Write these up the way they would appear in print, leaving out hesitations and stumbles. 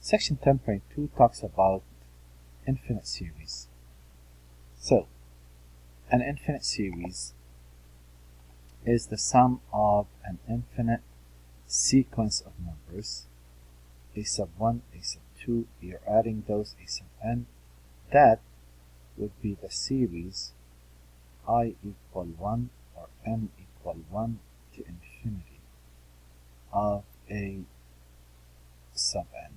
Section 10.2 talks about infinite series. So, an infinite series is the sum of an infinite sequence of numbers, a sub 1, a sub 2, you're adding those, a sub n. That would be the series I equal 1 or m equal 1 to infinity of a sub n.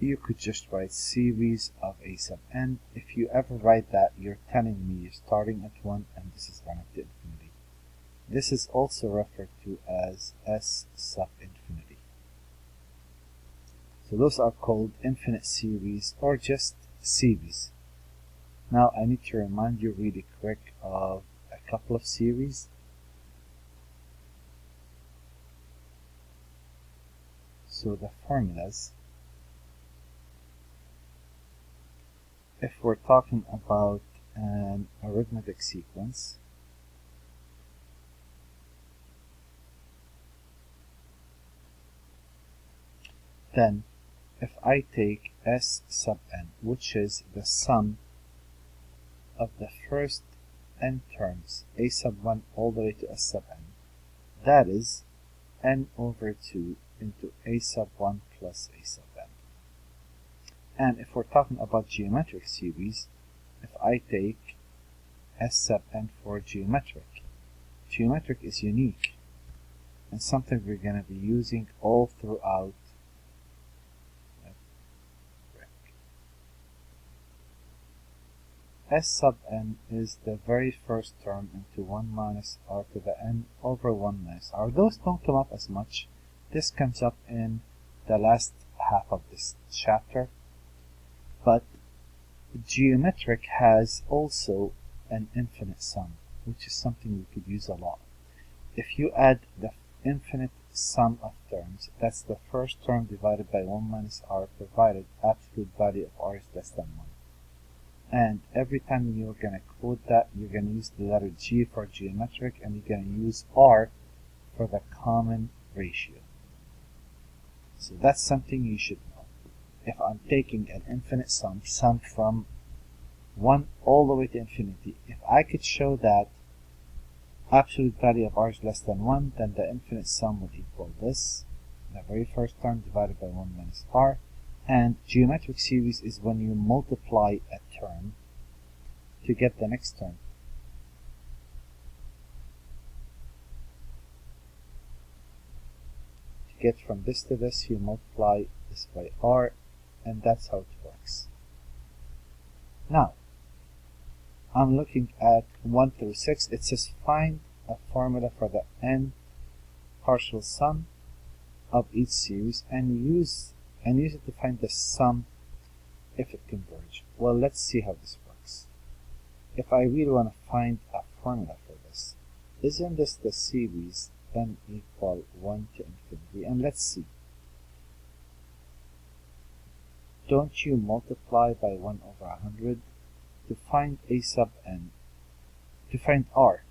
You could just write series of a sub n. If you ever write that, you're telling me you're starting at 1 and this is going up to infinity. This is also referred to as S sub infinity. So those are called infinite series or just series. Now I need to remind you really quick of a couple of series. So the formulas, if we're talking about an arithmetic sequence, then if I take S sub n, which is the sum of the first n terms, a sub 1 all the way to S sub n, that is n over 2 into a sub 1 plus a sub n. And if we're talking about geometric series, if I take S sub n for geometric is unique and something we're going to be using all throughout. S sub n is the very first term into 1 minus r to the n over 1 minus r. Those don't come up as much. This comes up in the last half of this chapter. But geometric has also an infinite sum, which is something we could use a lot. If you add the infinite sum of terms, that's the first term divided by 1 minus r, provided absolute value of r is less than 1. And every time you're going to quote that, you're going to use the letter G for geometric, and you're going to use R for the common ratio. So that's something you should know. If I'm taking an infinite sum from 1 all the way to infinity, if I could show that absolute value of R is less than 1, then the infinite sum would equal this, the very first term divided by 1 minus R. And geometric series is when you multiply a term to get the next term. To get from this to this, you multiply this by r, and that's how it works. Now, I'm looking at 1 through 6. It says find a formula for the n partial sum of each series and use it to find the sum if it converges. Well, let's see how this works. If I really want to find a formula for this, isn't this the series n equal 1 to infinity? And let's see. Don't you multiply by 1 over 100 to find a sub n, to find r?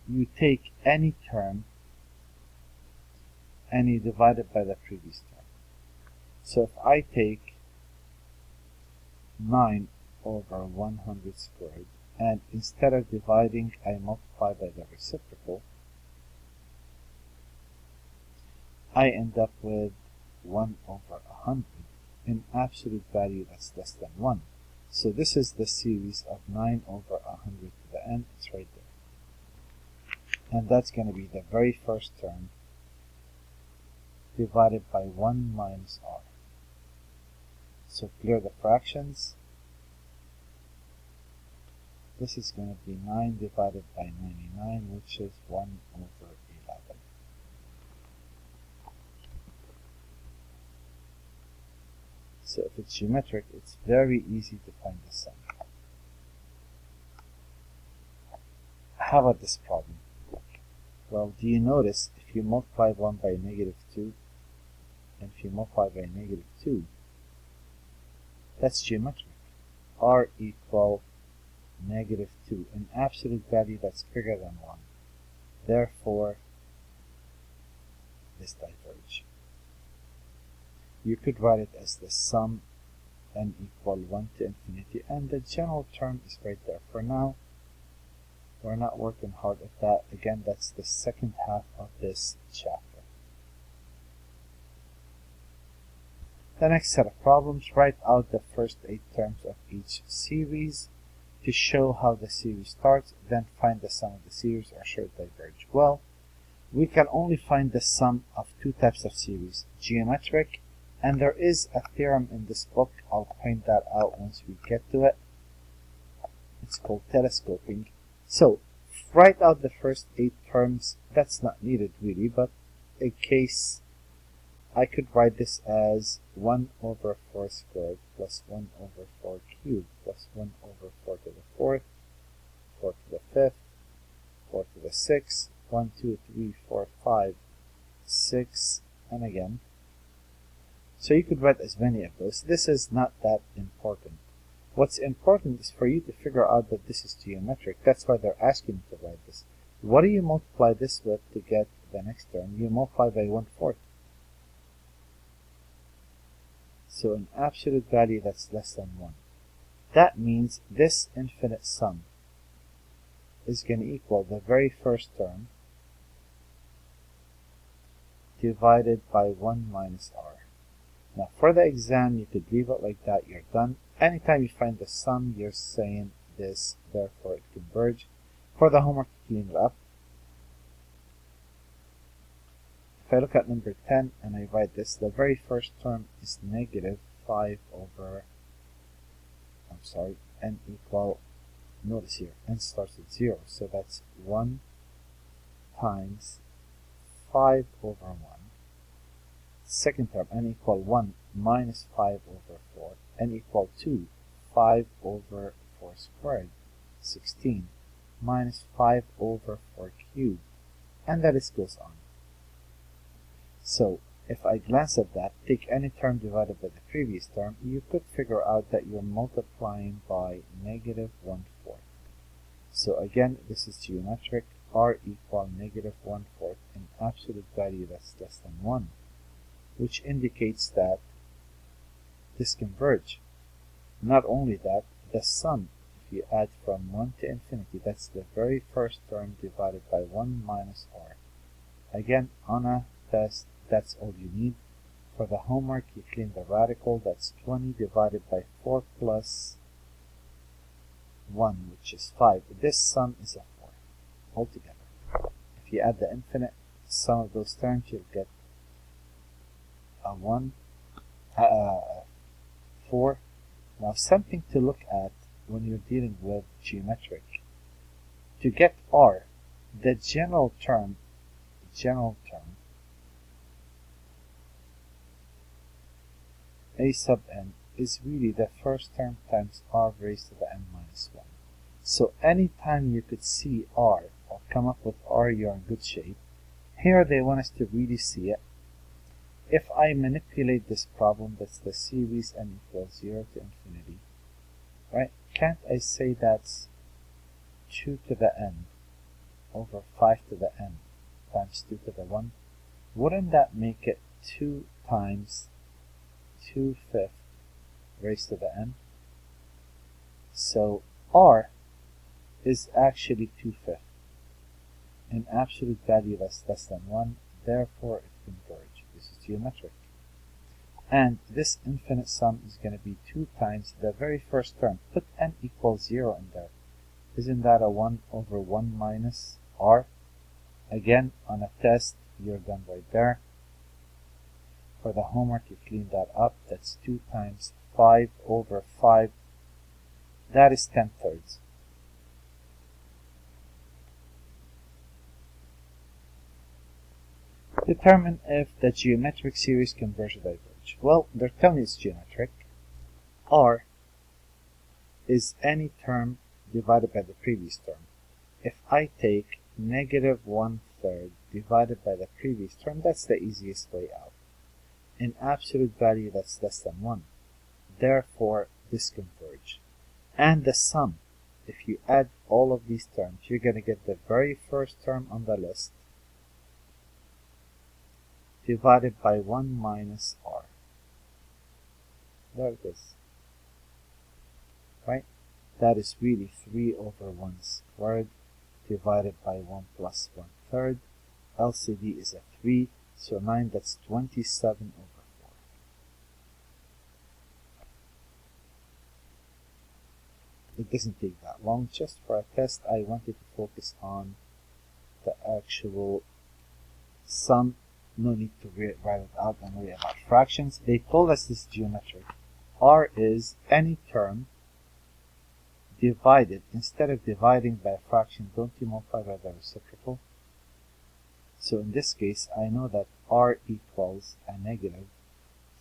You take any term and you divide it by the previous term. So if I take 9 over 100 squared, and instead of dividing, I multiply by the reciprocal, I end up with 1 over 100 in absolute value that's less than 1. So this is the series of 9 over 100 to the n. It's right there. And that's going to be the very first term divided by 1 minus r. So clear the fractions. This is going to be 9 divided by 99, which is 1 over 11. So if it's geometric, it's very easy to find the sum. How about this problem? Well, do you notice if you multiply 1 by negative 2, and if you multiply by negative 2, that's geometric. R equal negative 2, an absolute value that's bigger than 1. Therefore, is diverge. You could write it as the sum n equal 1 to infinity, and the general term is right there. For now, we're not working hard at that. Again, that's the second half of this chapter. The next set of problems, write out the first 8 terms of each series to show how the series starts, then find the sum of the series or show it diverge. Well, we can only find the sum of 2 types of series, geometric, and there is a theorem in this book. I'll point that out once we get to it. It's called telescoping. So, write out the first 8 terms. That's not needed really, but in case, I could write this as 1 over 4 squared plus 1 over 4 cubed plus 1 over 4 to the 4th, 4 to the 5th, 4 to the 6th, 1, 2, 3, 4, 5, 6, and again. So you could write as many of those. This is not that important. What's important is for you to figure out that this is geometric. That's why they're asking you to write this. What do you multiply this with to get the next term? You multiply by 1/4. So an absolute value that's less than 1. That means this infinite sum is going to equal the very first term divided by 1 minus r. Now for the exam, you could leave it like that, you're done. Anytime you find the sum, you're saying this, therefore it converge. For the homework, clean it up. If I look at number 10 and I write this, the very first term is negative 5 over, n equal, notice here, n starts at 0, so that's 1 times 5 over 1. Second term, n equal 1 minus 5 over 4, n equal 2, 5 over 4 squared, 16, minus 5 over 4 cubed, and the list goes on. So, if I glance at that, take any term divided by the previous term, you could figure out that you're multiplying by negative 1/4. So again, this is geometric, r equal negative 1/4, an absolute value that's less than 1, which indicates that this converge. Not only that, the sum, if you add from 1 to infinity, that's the very first term divided by 1 minus r. Again, on a test, that's all you need. For the homework, you clean the radical, that's 20 divided by 4 plus 1, which is 5. This sum is a 4 altogether. If you add the infinite sum of those terms, you'll get a 4. Now something to look at when you're dealing with geometric. To get r, the general term, a sub n is really the first term times r raised to the n minus 1. So anytime you could see r or come up with r, you're in good shape. Here they want us to really see it. If I manipulate this problem, that's the series n equals 0 to infinity, right? Can't I say that's 2 to the n over 5 to the n times 2 to the 1? Wouldn't that make it 2 times 2/5 raised to the n? So r is actually 2/5, an absolute value that's less than 1, therefore it converges. This is geometric. And this infinite sum is going to be 2 times the very first term. Put n equals 0 in there. Isn't that a 1 over 1 minus r? Again, on a test, you're done right there. For the homework, you clean that up. That's 2 times 5 over 5. That is 10/3. Determine if the geometric series converge or diverge. Well, they're telling you it's geometric. R is any term divided by the previous term. If I take negative 1/3 divided by the previous term, that's the easiest way out. An absolute value that's less than 1. Therefore, this converge. And the sum, if you add all of these terms, you're going to get the very first term on the list divided by 1 minus r. There it is. Right? That is really 3 over 1 squared divided by 1 plus 1/3. LCD is a 3, so 9, that's 27 over 4. It doesn't take that long. Just for a test, I wanted to focus on the actual sum. No need to write it out and worry about fractions. They told us this geometric. R is any term divided. Instead of dividing by a fraction, don't you multiply by the reciprocal? So in this case, I know that R equals a negative.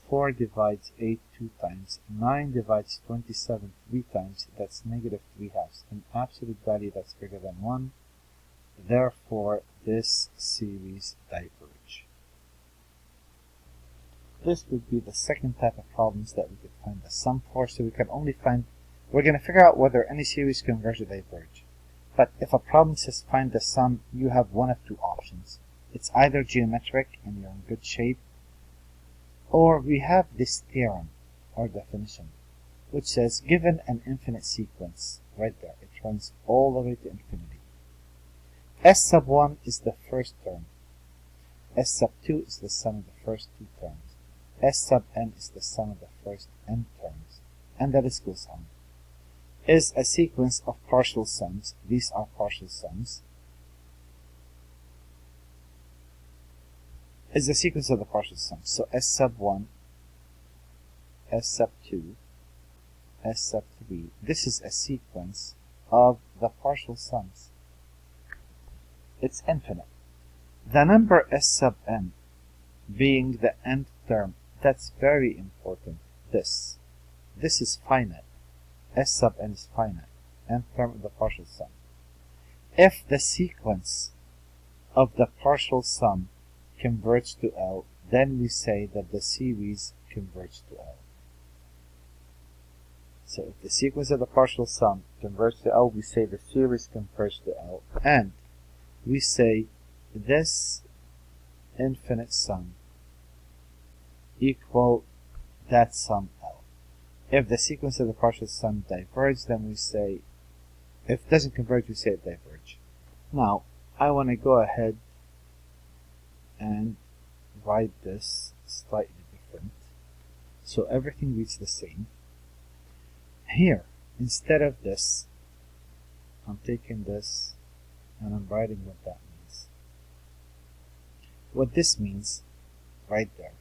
4 divides 8 2 times. 9 divides 27 3 times. That's negative 3/2. An absolute value that's bigger than 1. Therefore, this series diverge. This would be the second type of problems that we could find the sum for. So we can only find, we're going to figure out whether any series converge or diverge. But if a problem says find the sum, you have one of two options. It's either geometric and you're in good shape, or we have this theorem or definition, which says given an infinite sequence, right there, it runs all the way to infinity. S sub 1 is the first term. S sub 2 is the sum of the first two terms. S sub n is the sum of the first n terms. And the list goes on. Is a sequence of partial sums. These are partial sums. Is the sequence of the partial sums. So S sub 1, S sub 2, S sub 3. This is a sequence of the partial sums. It's infinite. The number S sub n being the nth term, that's very important. This is finite. S sub n is finite. Nth term of the partial sum. If the sequence of the partial sum converge to L, then we say that the series converge to L. So if the sequence of the partial sum converges to L, we say the series converge to L. And we say this infinite sum equal that sum L. If the sequence of the partial sum diverge, then we say, if it doesn't converge, we say it diverge. Now, I want to go ahead and write this slightly different, so everything reads the same. Here, instead of this, I'm taking this and I'm writing what that means. What this means, right there.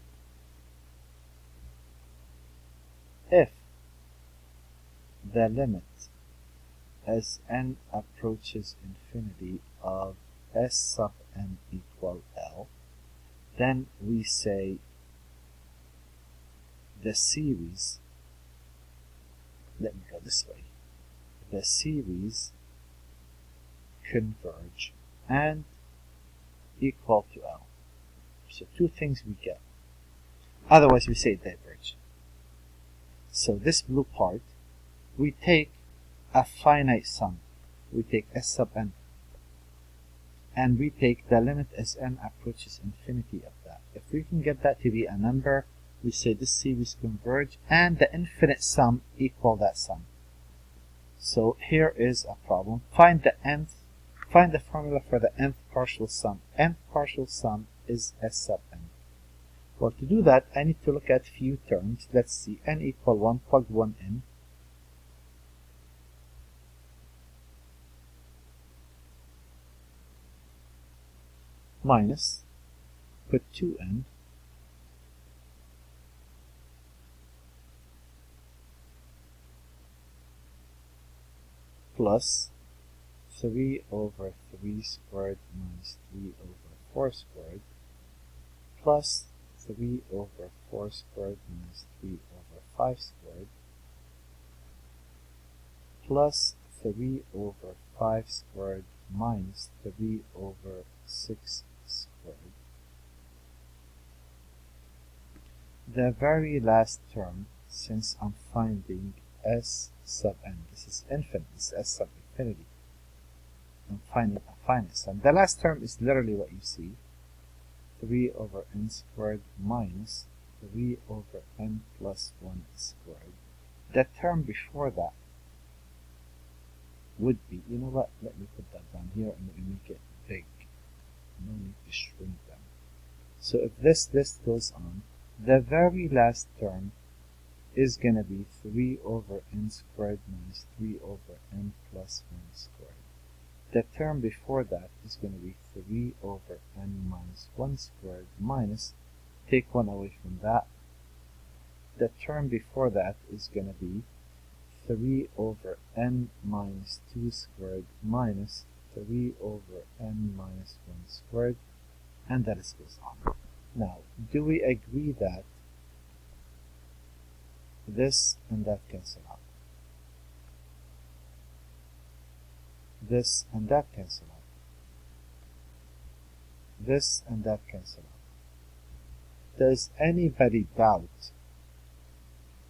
If the limit as n approaches infinity of S sub n equal L, then we say the series, let me go this way, the series converge and equal to L. So two things we get. Otherwise we say diverge. So this blue part, we take a finite sum. We take S sub n. And we take the limit as n approaches infinity of that. If we can get that to be a number, we say this series converge and the infinite sum equal that sum. So here is a problem. Find the formula for the nth partial sum. Nth partial sum is S sub n. Well, to do that, I need to look at few terms. Let's see, n equal 1, plug 1 in. Minus, put 2 in. Plus 3 over 3 squared minus 3 over 4 squared. Plus 3 over 4 squared minus 3 over 5 squared. Plus 3 over 5 squared minus 3 over 6 squared. The very last term, since I'm finding S sub n, this is infinite, this is S sub infinity. I'm finding a finite sum. The last term is literally what you see. 3 over n squared minus 3 over n plus 1 squared. The term before that would be, you know what, let me put that down here and let me make it big. No need to shrink them. So if this goes on, the very last term is going to be 3 over n squared minus 3 over n plus 1 squared. The term before that is going to be 3 over n minus 1 squared minus, take 1 away from that. The term before that is going to be 3 over n minus 2 squared minus 3 over n minus 1 squared, and that goes on. Now, do we agree that this and that cancel out? This and that cancel out. This and that cancel out. Does anybody doubt?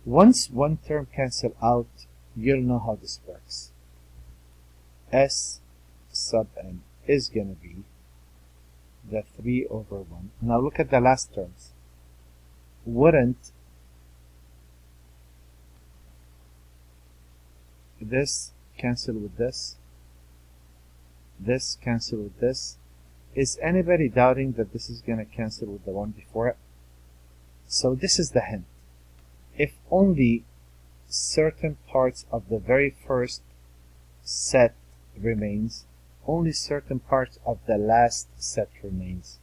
Once one term cancel out, you'll know how this works. S sub n is going to be the 3 over 1. Now look at the last terms. Wouldn't this cancel with this? This cancel with this? Is anybody doubting that this is going to cancel with the one before it? So this is the hint. If only certain parts of the very first set remains, only certain parts of the last set remains.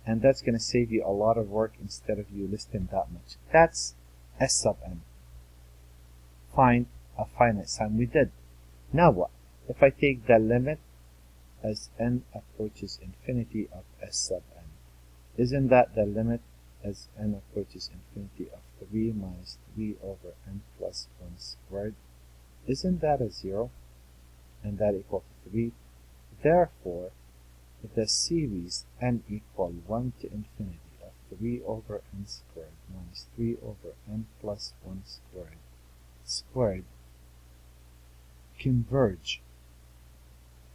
And that's going to save you a lot of work instead of you listing that much. That's S sub n. Find a finite sum. We did. Now what? If I take the limit as n approaches infinity of S sub n, isn't that the limit as n approaches infinity of 3 minus 3 over n plus 1 squared? Isn't that a 0? And that equal to 3. Therefore, the series n equal 1 to infinity of 3 over n squared minus 3 over n plus 1 squared converge,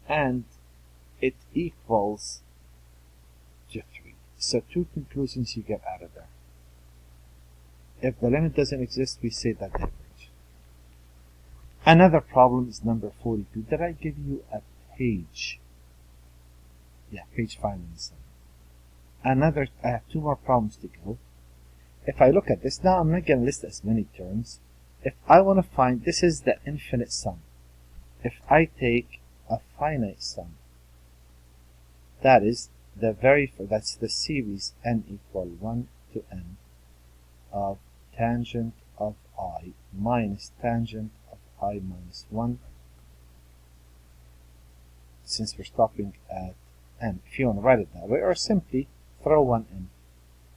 and it equals to 3. So two conclusions you get out of there. If the limit doesn't exist, we say that diverge. Another problem is number 42. Did I give you a page? Yeah, page 5 and 7. I have 2 more problems to go. If I look at this, now I'm not going to list as many terms. If I want to find, this is the infinite sum. If I take a finite sum, that is that's the series n equal 1 to n of tangent of I minus tangent of I minus 1, since we're stopping at n, if you want to write it that way, or simply throw 1 in.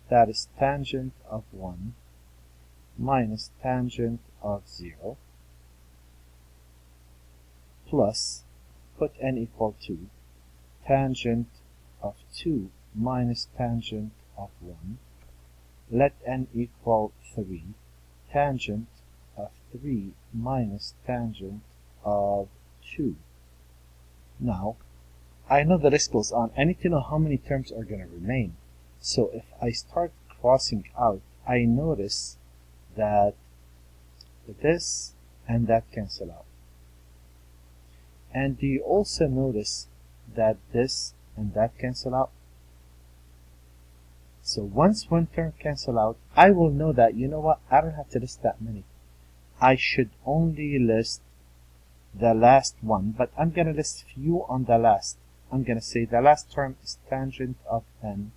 That is tangent of 1 minus tangent of 0 plus, put n equal to, tangent of 2 minus tangent of 1. Let n equal 3, tangent of 3 minus tangent of 2. Now, I know the list goes on. I need to know how many terms are going to remain. So if I start crossing out, I notice that this and that cancel out. And do you also notice that this and that cancel out? So once one term cancel out, I will know that, you know what, I don't have to list that many. I should only list the last one, but I'm going to list few on the last. I'm going to say the last term is tangent of n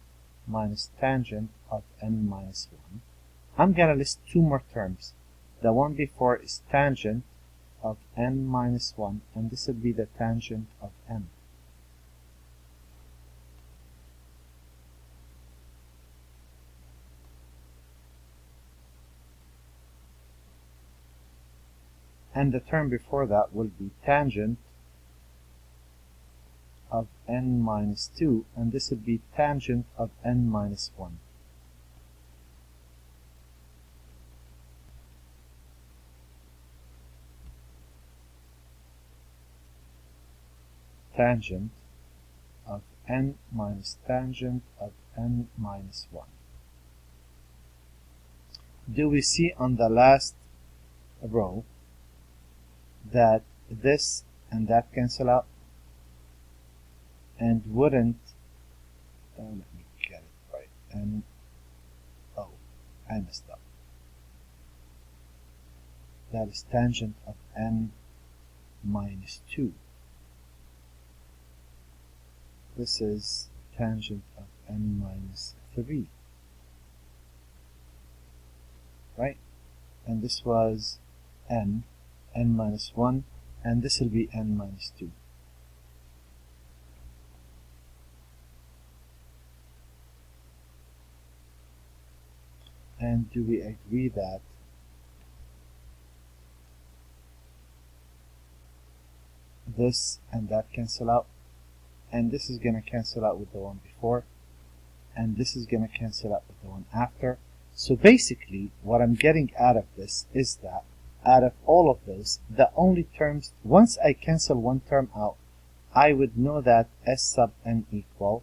minus tangent of n minus 1. I'm going to list 2 more terms. The one before is tangent of n minus 1, and this will be the tangent of n. And the term before that will be tangent of n minus 2, and this will be tangent of n minus 1. Tangent of n minus tangent of n minus 1. Do we see on the last row that this and that cancel out? And wouldn't, let me get it right, and, oh, I messed up. That is tangent of n minus 2. This is tangent of n minus 3. Right? And this was n minus 1, and this will be n minus 2. And do we agree that this and that cancel out? And this is going to cancel out with the one before, and this is going to cancel out with the one after. So basically, what I'm getting out of this is that out of all of those, the only terms, once I cancel one term out, I would know that S sub n equal,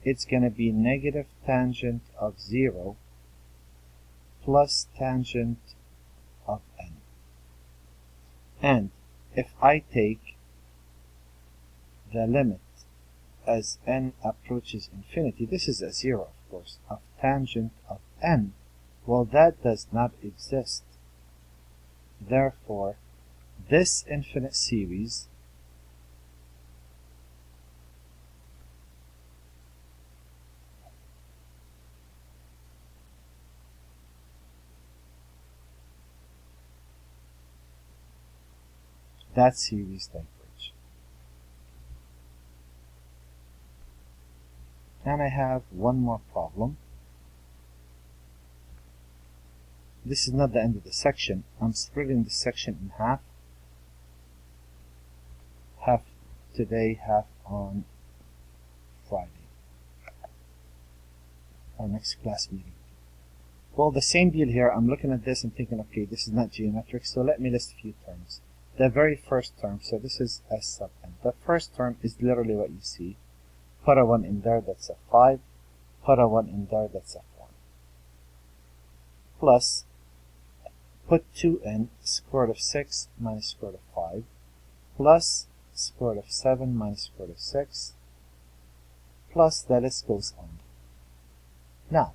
it's going to be negative tangent of 0 plus tangent of n. And if I take the limit as n approaches infinity, this is a 0 of course, of tangent of n, well, that does not exist. Therefore, this infinite series that series diverge. And I have one more problem. This is not the end of the section. I'm splitting the section in half. Half today, half on Friday. Our next class meeting. Well, the same deal here. I'm looking at this and thinking, okay, this is not geometric, so let me list a few terms. The very first term, so this is S sub n. The first term is literally what you see. Put a 1 in there, that's a 5. Put a 1 in there, that's a 4. Plus, put 2 in, square root of 6 minus square root of 5. Plus, square root of 7 minus square root of 6. Plus, the list goes on. Now,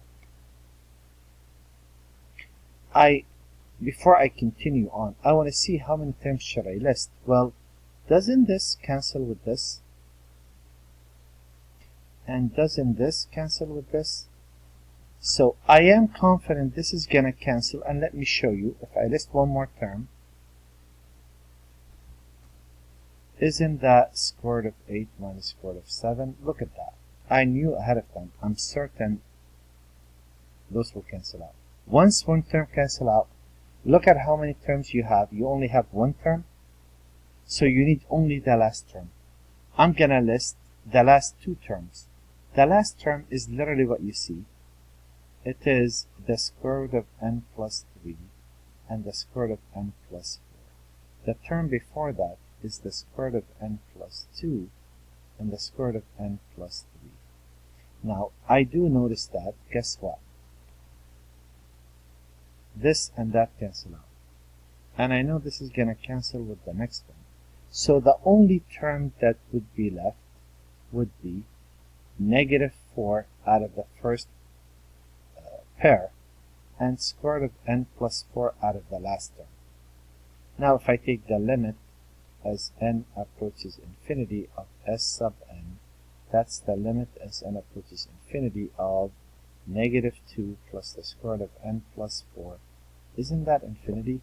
before I continue on, I want to see how many terms should I list. Well, doesn't this cancel with this? And doesn't this cancel with this? So I am confident this is going to cancel, and let me show you. If I list one more term, isn't that square root of 8 minus square root of 7? Look at that. I knew ahead of time. I'm certain those will cancel out. Once one term cancel out, look at how many terms you have. You only have one term, so you need only the last term. I'm going to list the last two terms. The last term is literally what you see. It is the square root of n plus 3 and the square root of n plus 4. The term before that is the square root of n plus 2 and the square root of n plus 3. Now, I do notice that, guess what? This and that cancel out. And I know this is going to cancel with the next one. So the only term that would be left would be negative 4 out of the first pair and square root of n plus 4 out of the last term. Now if I take the limit as n approaches infinity of S sub n, that's the limit as n approaches infinity of negative 2 plus the square root of n plus 4. Isn't that infinity?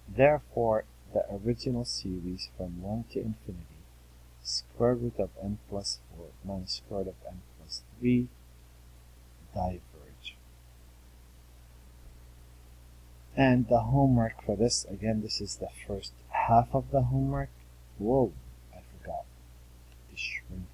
Therefore, the original series from 1 to infinity, square root of n plus 4 minus square root of n plus 3, diverge. And the homework for this, again, this is the first half of the homework. Whoa, I forgot to shrink